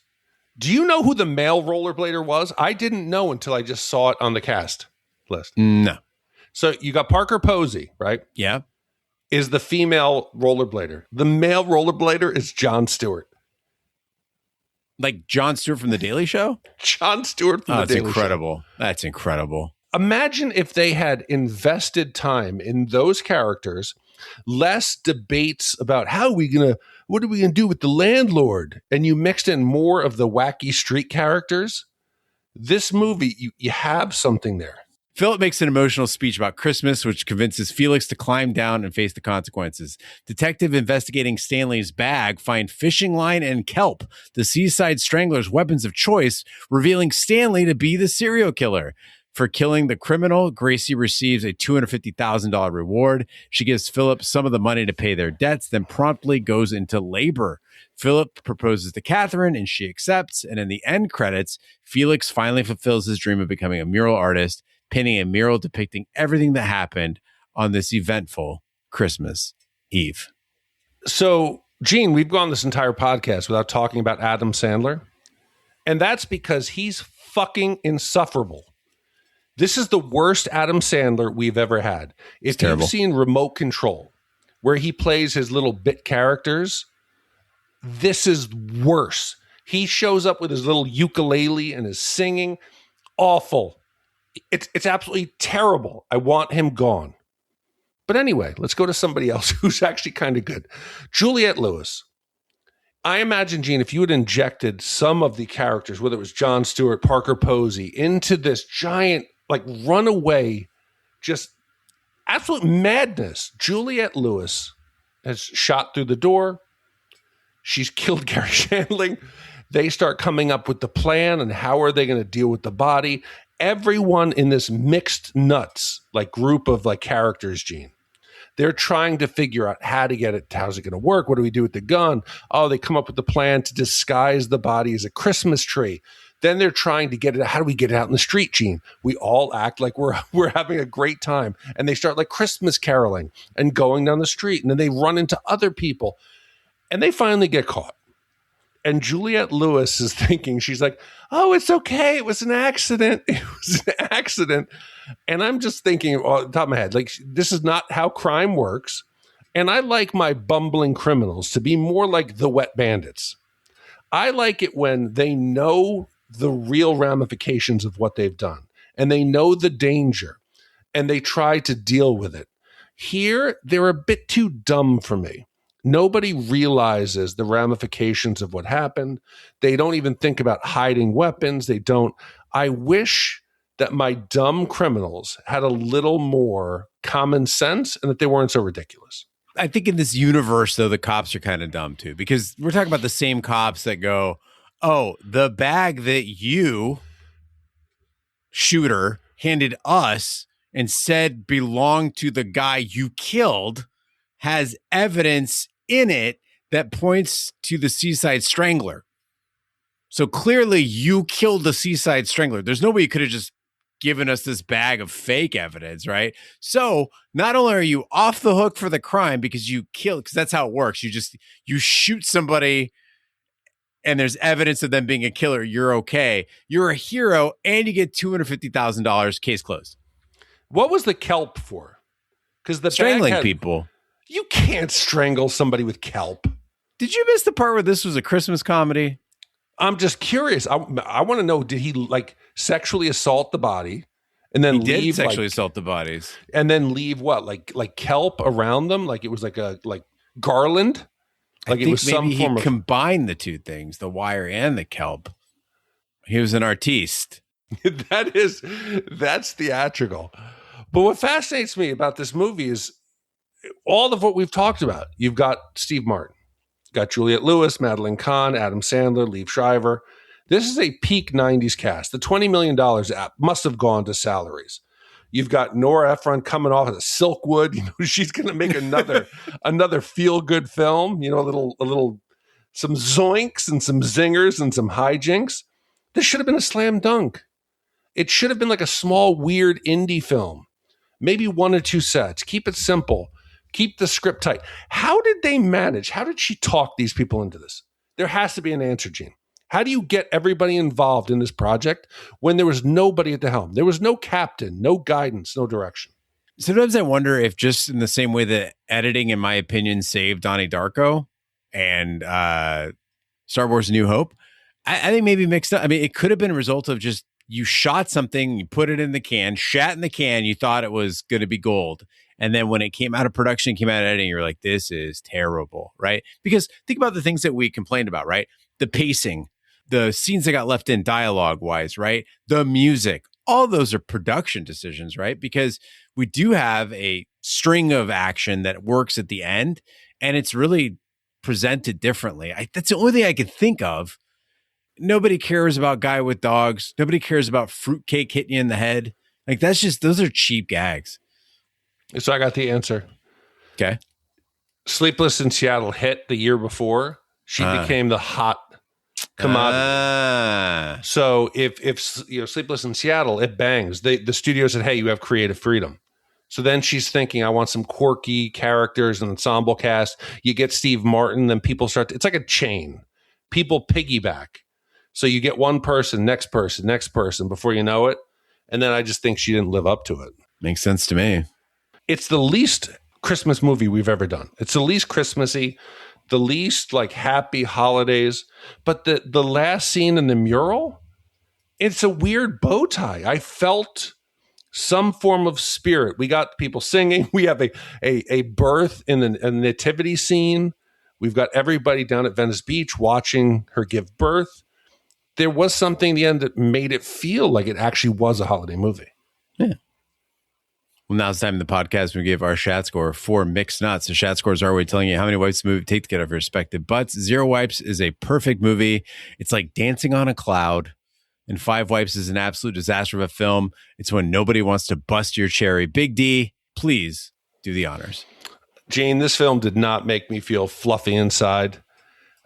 Do you know who the male rollerblader was? I didn't know until I just saw it on the cast list.
No.
So you got Parker Posey, right?
Yeah.
Is the female rollerblader. The male rollerblader is Jon Stewart.
Like Jon Stewart from The Daily Show?
Jon Stewart from The Daily
incredible.
Show.
That's incredible.
Imagine if they had invested time in those characters, less debates about what are we going to do with the landlord? And you mixed in more of the wacky street characters. This movie, you have something there.
Philip makes an emotional speech about Christmas, which convinces Felix to climb down and face the consequences. Detective investigating Stanley's bag find fishing line and kelp, the seaside strangler's weapons of choice, revealing Stanley to be the serial killer. For killing the criminal, Gracie receives a $250,000 reward. She gives Philip some of the money to pay their debts, then promptly goes into labor. Philip proposes to Catherine, and she accepts. And in the end credits, Felix finally fulfills his dream of becoming a mural artist, painting a mural depicting everything that happened on this eventful Christmas Eve.
So, Gene, we've gone this entire podcast without talking about Adam Sandler. And that's because he's fucking insufferable. This is the worst Adam Sandler we've ever had. If you've seen Remote Control, where he plays his little bit characters, this is worse. He shows up with his little ukulele and is singing. Awful. It's absolutely terrible. I want him gone. But anyway, let's go to somebody else who's actually kind of good. Juliette Lewis. I imagine, Gene, if you had injected some of the characters, whether it was Jon Stewart, Parker Posey, into this giant, like, runaway, just absolute madness. Juliette Lewis has shot through the door. She's killed Gary Shandling. They start coming up with the plan and how are they going to deal with the body. Everyone in this mixed nuts, like, group of, like, characters, Gene, they're trying to figure out how to get it. How's it going to work? What do we do with the gun? Oh, they come up with the plan to disguise the body as a Christmas tree. Then they're trying to get it. How do we get it out in the street, Gene? We all act like we're having a great time. And they start, like, Christmas caroling and going down the street. And then they run into other people. And they finally get caught. And Juliette Lewis is thinking, she's like, oh, it's okay. It was an accident. It was an accident. And I'm just thinking off the top of my head, like, this is not how crime works. And I like my bumbling criminals to be more like the wet bandits. I like it when they know the real ramifications of what they've done and they know the danger and they try to deal with it. Here, they're a bit too dumb for me. Nobody realizes the ramifications of what happened. They don't even think about hiding weapons. They don't. I wish that my dumb criminals had a little more common sense and that they weren't so ridiculous.
I think in this universe, though, the cops are kind of dumb, too, because we're talking about the same cops that go, oh, the bag that you, shooter, handed us and said belonged to the guy you killed has evidence in it that points to the Seaside Strangler. So clearly you killed the Seaside Strangler. There's no way you could have just given us this bag of fake evidence, right? So not only are you off the hook for the crime because you killed, because that's how it works. You shoot somebody and there's evidence of them being a killer. You're okay. You're a hero and you get $250,000. Case closed.
What was the kelp for? Because the
strangling people.
You can't strangle somebody with kelp.
Did you miss the part where this was a Christmas comedy?
I'm just curious. I want to know, did he, like, sexually assault the body and then leave
sexually assault the bodies
and then leave what? Like kelp around them? Like it was like a garland? Like it was some form of...
combined the two things, the wire and the kelp. He was an artiste.
That's theatrical. But what fascinates me about this movie is all of what we've talked about. You've got Steve Martin, got Juliette Lewis, Madeline Kahn, Adam Sandler, Liev Schreiber. This is a peak 90s cast. The $20 million app must have gone to salaries. You've got Nora Ephron coming off of the Silkwood. You know, she's going to make another feel-good film. You know, a little, some zoinks and some zingers and some hijinks. This should have been a slam dunk. It should have been like a small, weird indie film. Maybe one or two sets. Keep it simple. Keep the script tight. How did they manage? How did she talk these people into this? There has to be an answer, Gene. How do you get everybody involved in this project when there was nobody at the helm? There was no captain, no guidance, no direction.
Sometimes I wonder if just in the same way that editing, in my opinion, saved Donnie Darko and Star Wars: A New Hope, I think maybe mixed up. I mean, it could have been a result of just you shot something, you put it in the can, shat in the can, you thought it was going to be gold. And then when it came out of production, came out of editing, you're like, this is terrible, right? Because think about the things that we complained about, right? The pacing, the scenes that got left in dialogue-wise, right? The music, all those are production decisions, right? Because we do have a string of action that works at the end, and it's really presented differently. That's the only thing I could think of. Nobody cares about guy with dogs. Nobody cares about fruitcake hitting you in the head. Like, that's just, those are cheap gags.
So I got the answer.
Okay.
Sleepless in Seattle hit the year before. She became the hot commodity. So if Sleepless in Seattle, it bangs. The studio said, hey, you have creative freedom. So then she's thinking, I want some quirky characters and ensemble cast. You get Steve Martin, then people start it's like a chain. People piggyback. So you get one person, next person before you know it. And then I just think she didn't live up to it.
Makes sense to me.
It's the least Christmas movie we've ever done. It's the least Christmassy, the least like happy holidays. But the last scene in the mural, it's a weird bow tie. I felt some form of spirit. We got people singing. We have a birth in a nativity scene. We've got everybody down at Venice Beach watching her give birth. There was something in the end that made it feel like it actually was a holiday movie.
Yeah. Well, now it's time in the podcast we give our Shat score for Mixed Nuts. The Shat score is our way of telling you how many wipes the movie take to get off your respective butts. 0 wipes is a perfect movie. It's like dancing on a cloud. And 5 wipes is an absolute disaster of a film. It's when nobody wants to bust your cherry. Big D, please do the honors.
Gene, this film did not make me feel fluffy inside.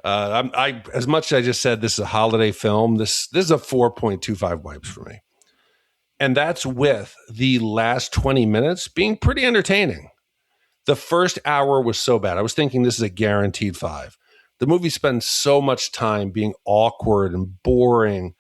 As much as I just said this is a holiday film, this is a 4.25 wipes for me. And that's with the last 20 minutes being pretty entertaining. The first hour was so bad. I was thinking this is a guaranteed 5. The movie spends so much time being awkward and boring.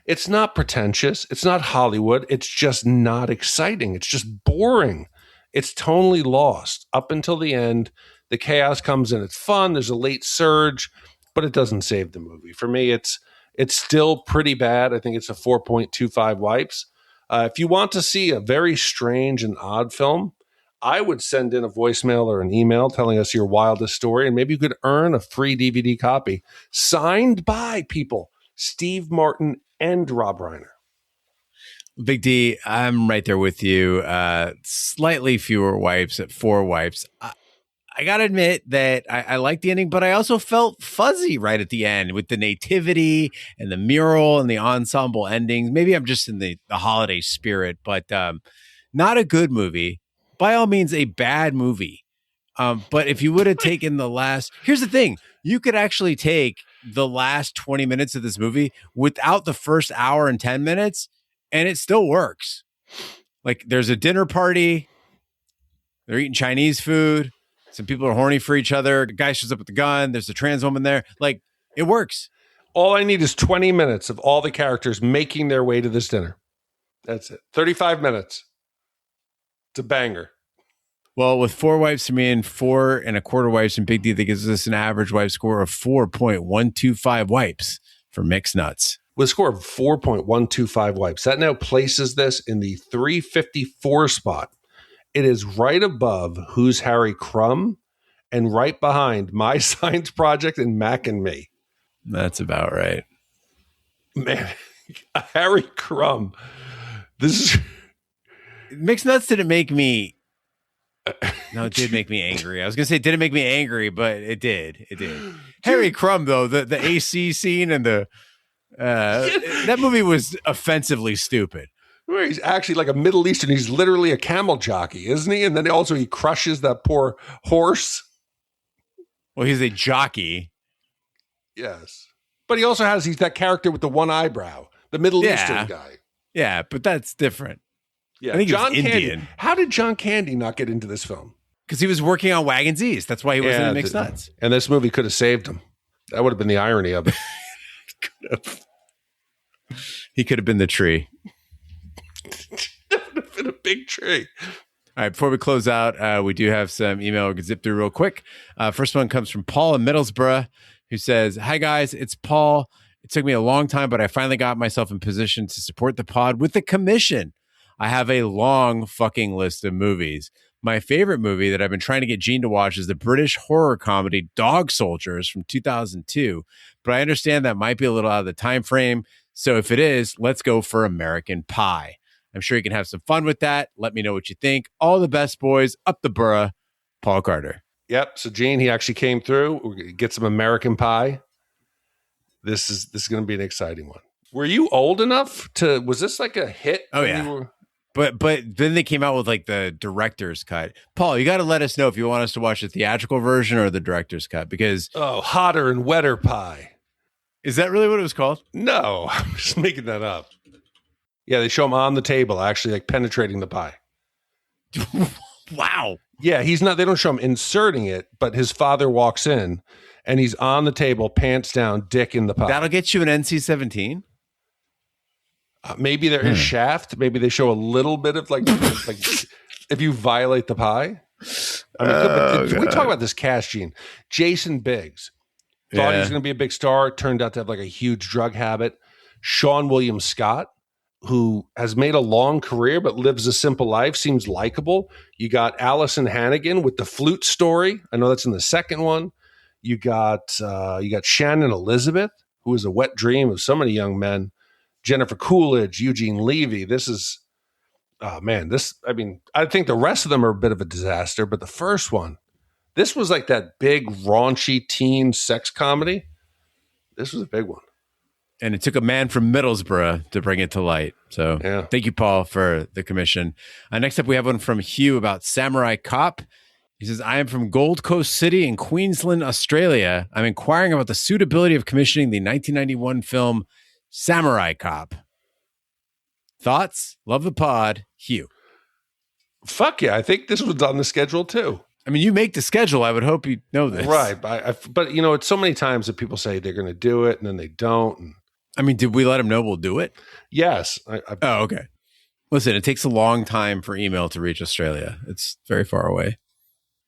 It's not pretentious. It's not Hollywood. It's just not exciting. It's just boring. It's tonally lost up until the end. The chaos comes in. It's fun. There's a late surge, but it doesn't save the movie. For me, it's still pretty bad. I think it's a 4.25 wipes. If you want to see a very strange and odd film, I would send in a voicemail or an email telling us your wildest story, and maybe you could earn a free DVD copy signed by people, Steve Martin and Rob Reiner.
Big D, I'm right there with you. Slightly fewer wipes at 4 wipes. I got to admit that I like the ending, but I also felt fuzzy right at the end with the nativity and the mural and the ensemble endings. Maybe I'm just in the holiday spirit, but not a good movie. By all means, a bad movie. But if you would have taken here's the thing, you could actually take the last 20 minutes of this movie without the first hour and 10 minutes, and it still works. Like, there's a dinner party. They're eating Chinese food. Some people are horny for each other. The guy shows up with the gun. There's a trans woman there. Like, it works.
All I need is 20 minutes of all the characters making their way to this dinner. That's it. 35 minutes. It's a banger.
Well, with 4 wipes from me and 4.25 wipes from Big D, that gives us an average wipe score of 4.125 wipes for Mixed Nuts.
With a score of 4.125 wipes, that now places this in the 354 spot. It is right above Who's Harry Crumb and right behind My Science Project and Mac and Me.
That's about right.
Man, Harry Crumb. This is...
Mixed Nuts didn't make me... No, it did make me angry. I was going to say it didn't make me angry, but it did. It did. Harry Crumb, though, the AC scene and that movie was offensively stupid.
Where he's actually like a Middle Eastern. He's literally a camel jockey, isn't he? And then also he crushes that poor horse.
Well, he's a jockey.
Yes. But he also he's that character with the one eyebrow, the Middle Eastern guy.
Yeah, but that's different.
Yeah,
I think
John
he was
Candy.
Indian.
How did John Candy not get into this film?
Because he was working on Wagons East. That's why he wasn't in Mixed Nuts.
And this movie could have saved him. That would have been the irony of it.
He could have been the tree.
That would have been a big tree.
All right, before we close out, we do have some email we can zip through real quick. First one comes from Paul in Middlesbrough, who says, "Hi, guys. It's Paul. It took me a long time, but I finally got myself in position to support the pod with the commission. I have a long fucking list of movies. My favorite movie that I've been trying to get Gene to watch is the British horror comedy Dog Soldiers from 2002, but I understand that might be a little out of the time frame. So if it is, let's go for American Pie. I'm sure you can have some fun with that. Let me know what you think. All the best, boys. Up the burra, Paul Carter.
Yep. So Gene, he actually came through. We're gonna get some American Pie. This is going to be an exciting one. Were you old enough to? Was this like a hit?
Oh yeah. But then they came out with like the director's cut. Paul, you got to let us know if you want us to watch the theatrical version or the director's cut, because
hotter and wetter pie.
Is that really what it was called?
No, I'm just making that up. Yeah, they show him on the table, actually like penetrating the pie.
Wow.
Yeah, he's not. They don't show him inserting it, but his father walks in and he's on the table, pants down, dick in the pie.
That'll get you an NC-17.
Maybe there is Shaft. Maybe they show a little bit of like if you violate the pie. I mean, we talk about this cast, Gene. Jason Biggs thought he was going to be a big star. Turned out to have like a huge drug habit. Sean William Scott, who has made a long career but lives a simple life, seems likable. You got Allison Hannigan with the flute story. I know that's in the second one. You got Shannon Elizabeth, who is a wet dream of so many young men. Jennifer Coolidge, Eugene Levy. This is, I think the rest of them are a bit of a disaster, but the first one, this was like that big raunchy teen sex comedy. This was a big one.
And it took a man from Middlesbrough to bring it to light. So Thank you, Paul, for the commission. Next up, we have one from Hugh about Samurai Cop. He says, I am from Gold Coast City in Queensland, Australia. I'm inquiring about the suitability of commissioning the 1991 film Samurai Cop. Thoughts? Love the pod. Hugh.
Fuck yeah. I think this was on the schedule too.
I mean, you make the schedule. I would hope you know this.
Right. But you know, it's so many times that people say they're going to do it and then they don't. And
I mean, did we let them know we'll do it?
Yes.
Oh, okay. Listen, it takes a long time for email to reach Australia. It's very far away.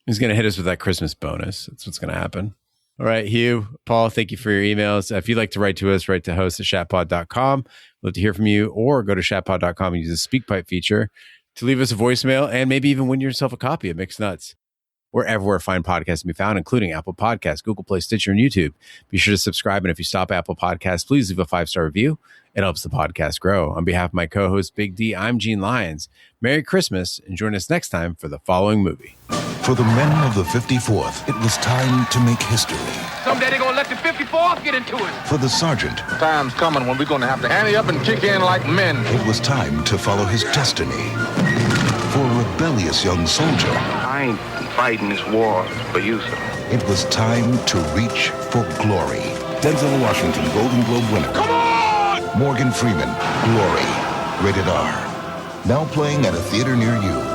He's going to hit us with that Christmas bonus. That's what's going to happen. All right, Hugh, Paul, thank you for your emails. If you'd like to write to us, write to host@shatpod.com. Love to hear from you, or go to shatpod.com and use the SpeakPipe feature to leave us a voicemail and maybe even win yourself a copy of Mixed Nuts. We're everywhere fine podcasts can be found, including Apple Podcasts, Google Play, Stitcher, and YouTube. Be sure to subscribe, and if you stop Apple Podcasts, please leave a 5-star review. It helps the podcast grow. On behalf of my co-host, Big D, I'm Gene Lyons. Merry Christmas, and join us next time for the following movie.
For the men of the 54th, it was time to make history.
Someday they're gonna let the 54th get into it.
For the sergeant,
Time's coming when we're gonna have to ante up and kick in like men.
it was time to follow his destiny. For a rebellious young soldier,
I ain't fighting this war for you, sir.
it was time to reach for glory. Denzel Washington, Golden Globe winner.
Come on!
Morgan Freeman, Glory. Rated R. Now playing at a theater near you.